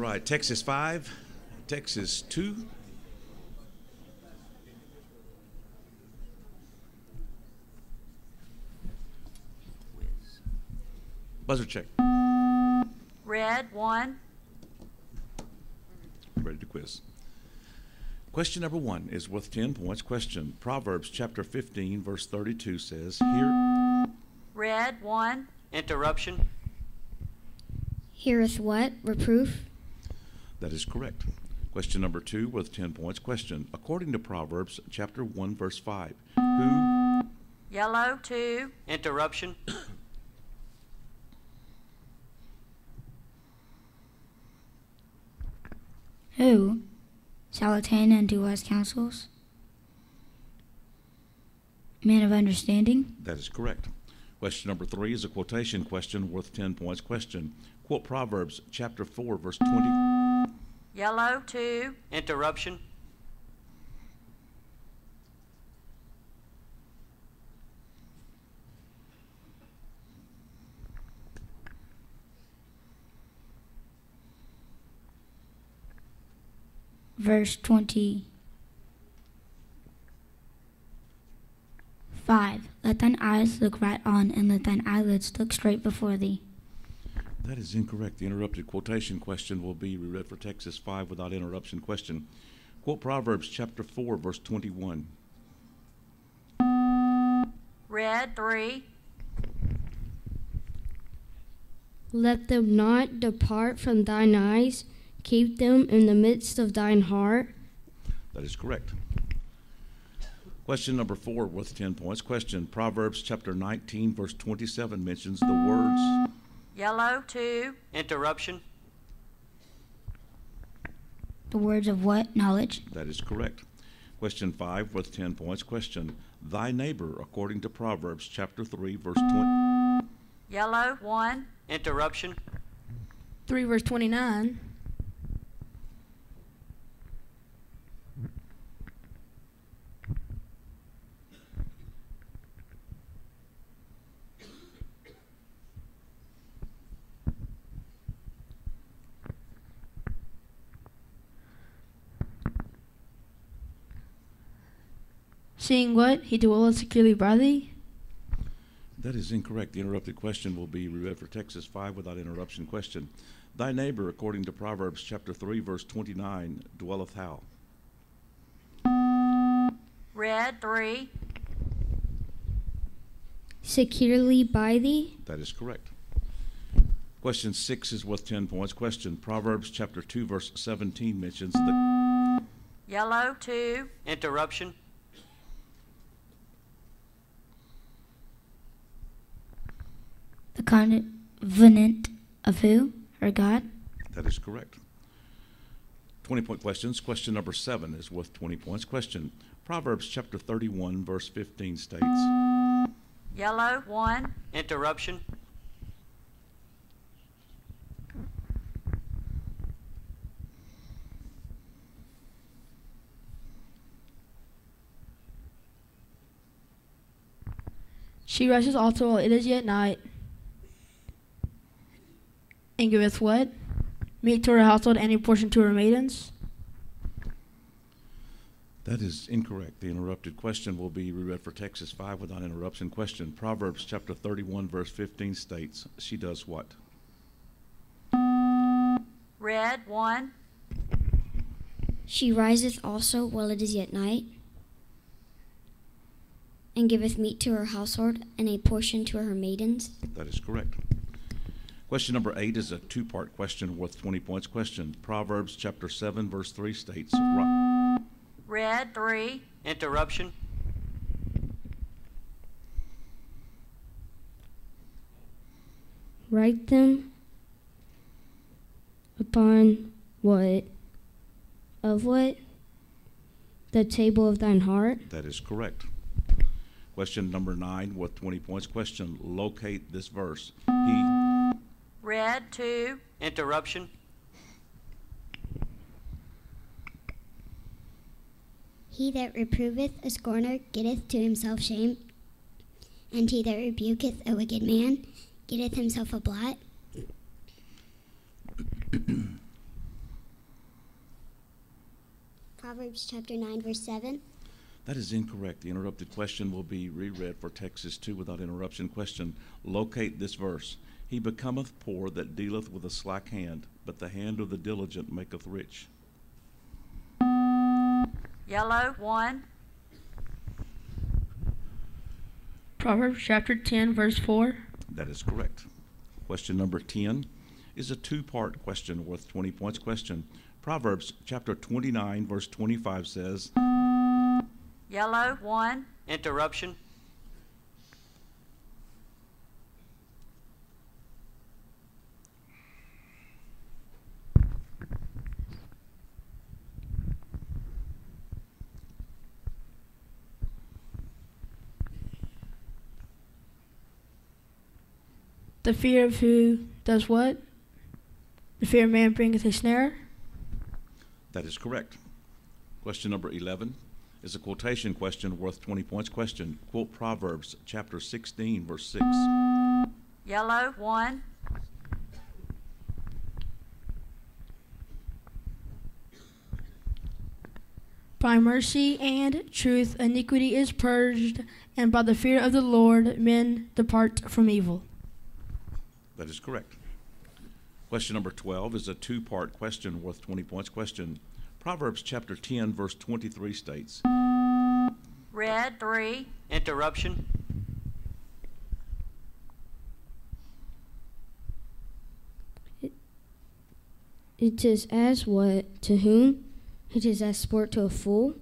right, Texas 5, Texas 2. Buzzer check. Red 1. Ready to quiz. Question number 1 is worth 10 points. Question, Proverbs chapter 15, verse 32 says, Here. Red 1. Interruption. Heareth what? Reproof? That is correct. Question number 2 worth 10 points. Question, according to Proverbs chapter 1, verse 5, who? Yellow 2. Interruption. Who shall attain and do wise counsels? Man of understanding? That is correct. Question number 3 is a quotation question worth 10 points. Question, quote Proverbs chapter 4, verse 20. Yellow 2. Interruption. Verse 25. Let thine eyes look right on, and let thine eyelids look straight before thee. That is incorrect. The interrupted quotation question will be reread for Texas 5 without interruption. Question, quote Proverbs chapter 4, verse 21. Red 3. Let them not depart from thine eyes. Keep them in the midst of thine heart. That is correct. Question number 4 worth 10 points. Question, Proverbs chapter 19, verse 27 mentions the words. Yellow 2. Interruption. The words of what? Knowledge? That is correct. Question 5 worth 10 points. Question, thy neighbor, according to Proverbs chapter 3, verse 20. Yellow 1. Interruption. 3 verse 29. Seeing what? He dwelleth securely by thee? That is incorrect. The interrupted question will be reread for Texas 5 without interruption. Question, thy neighbor, according to Proverbs chapter 3, verse 29, dwelleth how? Red 3. Securely by thee? That is correct. Question 6 is worth 10 points. Question, Proverbs chapter 2, verse 17 mentions the. Yellow 2. Interruption. The covenant of who? Or God? That is correct. 20-point questions. Question number 7 is worth 20 points. Question, Proverbs chapter 31, verse 15 states. Yellow 1. Interruption. She riseth also while it is yet night, and giveth what? Meat to her household, and a portion to her maidens? That is incorrect. The interrupted question will be reread for Texas 5 without interruption. Question, Proverbs chapter 31, verse 15 states, she does what? Red 1. She riseth also while it is yet night, and giveth meat to her household, and a portion to her maidens. That is correct. Question number 8 is a 2-part question worth 20 points. Question, Proverbs chapter 7, verse 3 states. Red 3. Interruption. Write them upon what? Of what? The table of thine heart? That is correct. Question number 9 worth 20 points. Question, locate this verse. Red 2. Interruption. He that reproveth a scorner getteth to himself shame, and he that rebuketh a wicked man getteth himself a blot. Proverbs chapter 9, verse 7. That is incorrect. The interrupted question will be reread for Texas 2 without interruption question. Locate this verse. He becometh poor that dealeth with a slack hand, but the hand of the diligent maketh rich. Yellow, 1. Proverbs chapter 10, verse 4. That is correct. Question number 10 is a two-part question worth 20 points question. Proverbs chapter 29, verse 25 says, Yellow, 1. Interruption. The fear of who does what? The fear of man bringeth a snare. that is correct. Question number 11 is a quotation question worth 20 points question. Quote Proverbs chapter 16, verse 6. Yellow, 1. By mercy and truth iniquity is purged, and by the fear of the Lord men depart from evil. That is correct. Question number 12 is a two-part question worth 20 points question. Proverbs chapter 10, verse 23 states, Red, 3. Interruption. It is as what? To whom? It is as sport to a fool.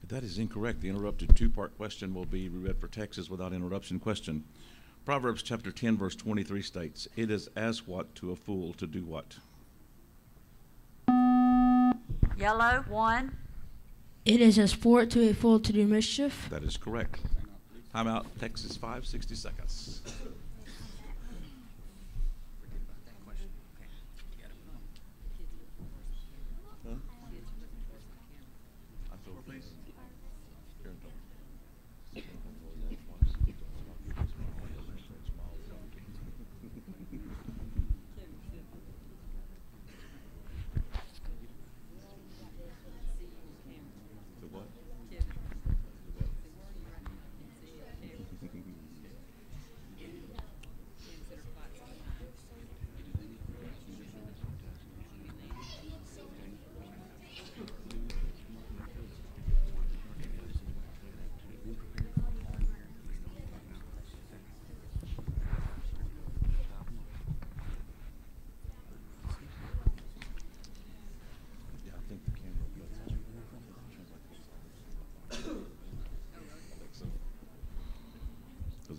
that is incorrect. The interrupted two-part question will be reread for Texas without interruption question. Proverbs chapter 10, verse 23 states, it is as what to a fool to do what? Yellow, 1. It is a sport to a fool to do mischief. That is correct. Time out, Texas 5, 60 seconds.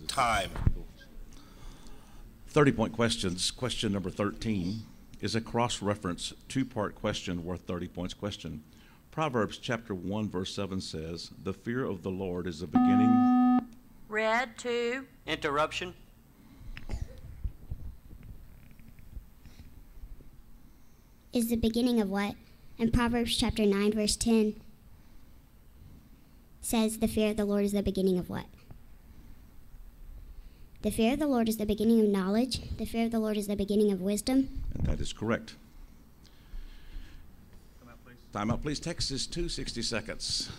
Time. 30-point questions. Question number 13 is a cross-reference two-part question worth 30 points question. Proverbs chapter 1, verse 7 says, the fear of the Lord is the beginning. Red, 2. Interruption. Is the beginning of what? And Proverbs chapter 9, verse 10 says, the fear of the Lord is the beginning of what? The fear of the Lord is the beginning of knowledge. The fear of the Lord is the beginning of wisdom. And that is correct. Time out, please. Texas 2, 60 seconds.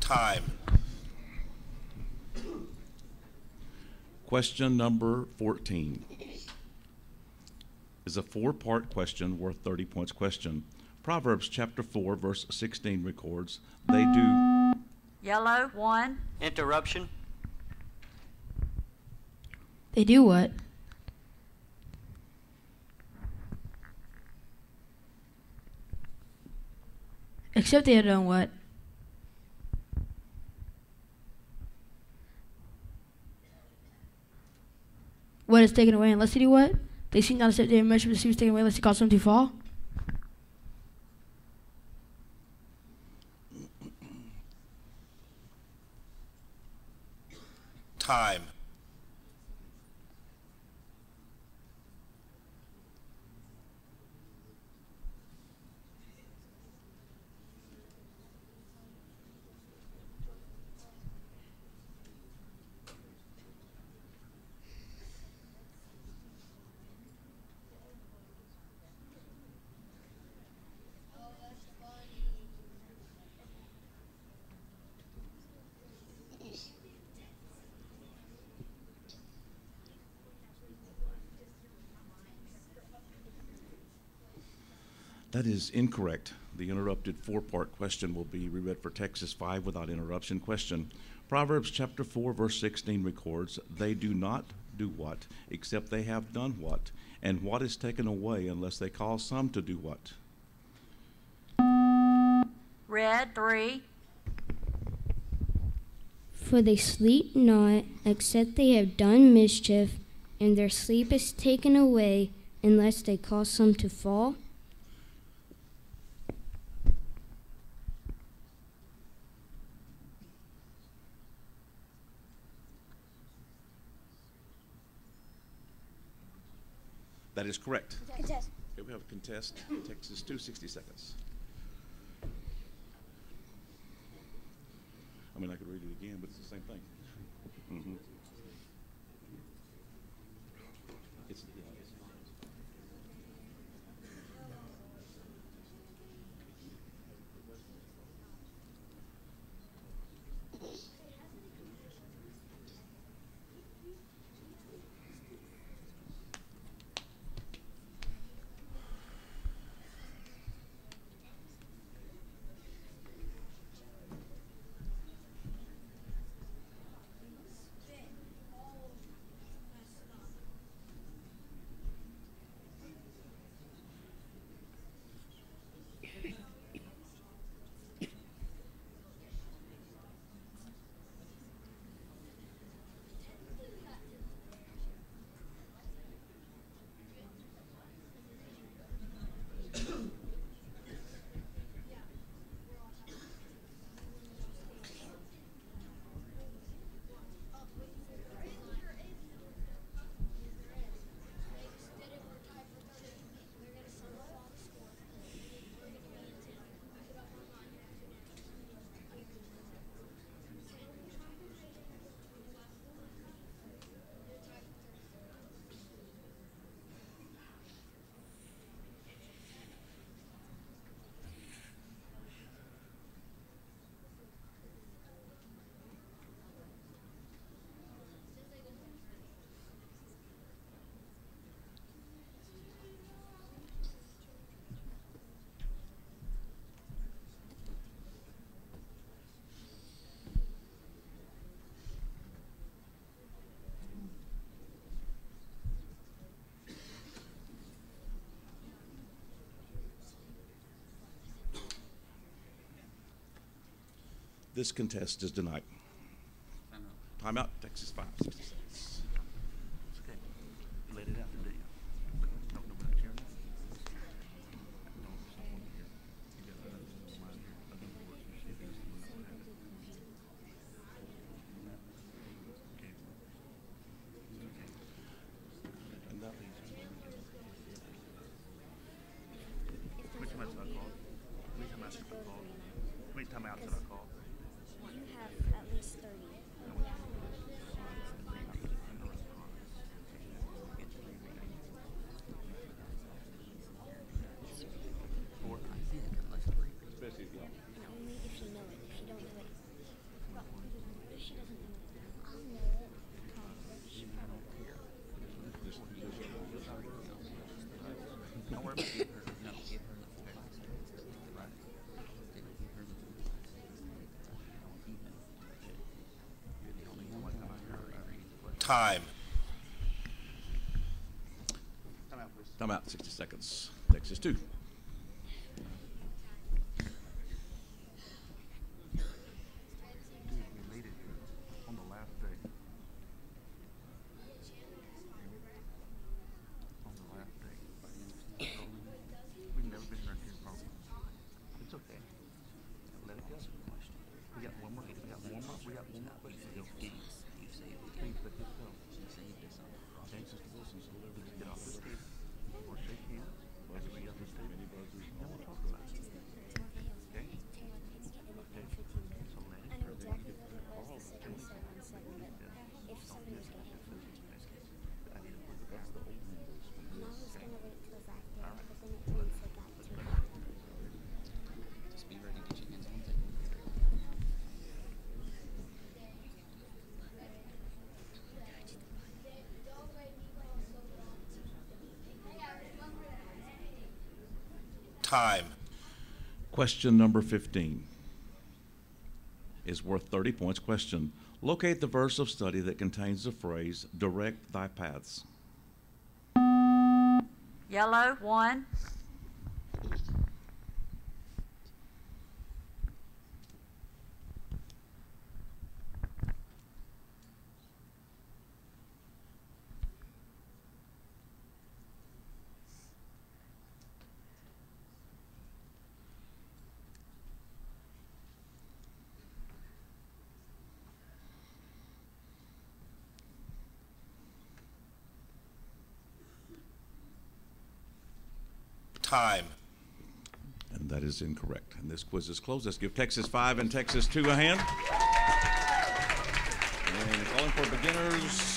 Time. Question number 14 is a four-part question worth 30 points question. Proverbs chapter 4, verse 16 records, they do Yellow, 1. Interruption. They do what? Except they have done what? What is taken away unless they do what? They seem not to accept their measure, but the was taken away unless they cause them to fall. Time. That is incorrect. The interrupted four-part question will be reread for Texas 5 without interruption. Question. Proverbs chapter 4, verse 16 records, they do not do what, except they have done what, and what is taken away unless they cause some to do what? Red, 3. For they sleep not, except they have done mischief, and their sleep is taken away, unless they cause some to fall. That is correct. Contest. Okay, we have a contest. Texas 2, 60 seconds. I mean, I could read it again, but it's the same thing. Mm-hmm. It's, yeah, it's, this contest is denied. Time out, Texas 5, 60 seconds. Okay. Let it out today. And that, Which timeouts did I call? Which timeouts did I call? Which timeouts did I call? You have at least 30. especially if y'all. Only if you know it. If you don't know it. If she doesn't know it, I'll know it. She probably will. Don't worry about it. No, give her the right. Give her the Time. Time out, please. Time out, 60 seconds. Texas 2. We made it on the last day. On the last day. We've never been here in problem. It's okay. Let it go. We got one more. We got one more. We got one more question to go. Please let this go. Get off this table. Or shake hands. Everybody off this table. Then we'll talk about it. Okay? Okay. So let it go. If somebody was going to help me. I need to put the that's the old windows. And I was going to wait till that day, but then it turns forgot to. Just be ready to get your hands on the table. Time. Question number 15 is worth 30 points. Question: locate the verse of study that contains the phrase, direct thy paths. Yellow, 1. Time. And that is incorrect. And this quiz is closed. Let's give Texas 5 and Texas 2 a hand. And calling for beginners.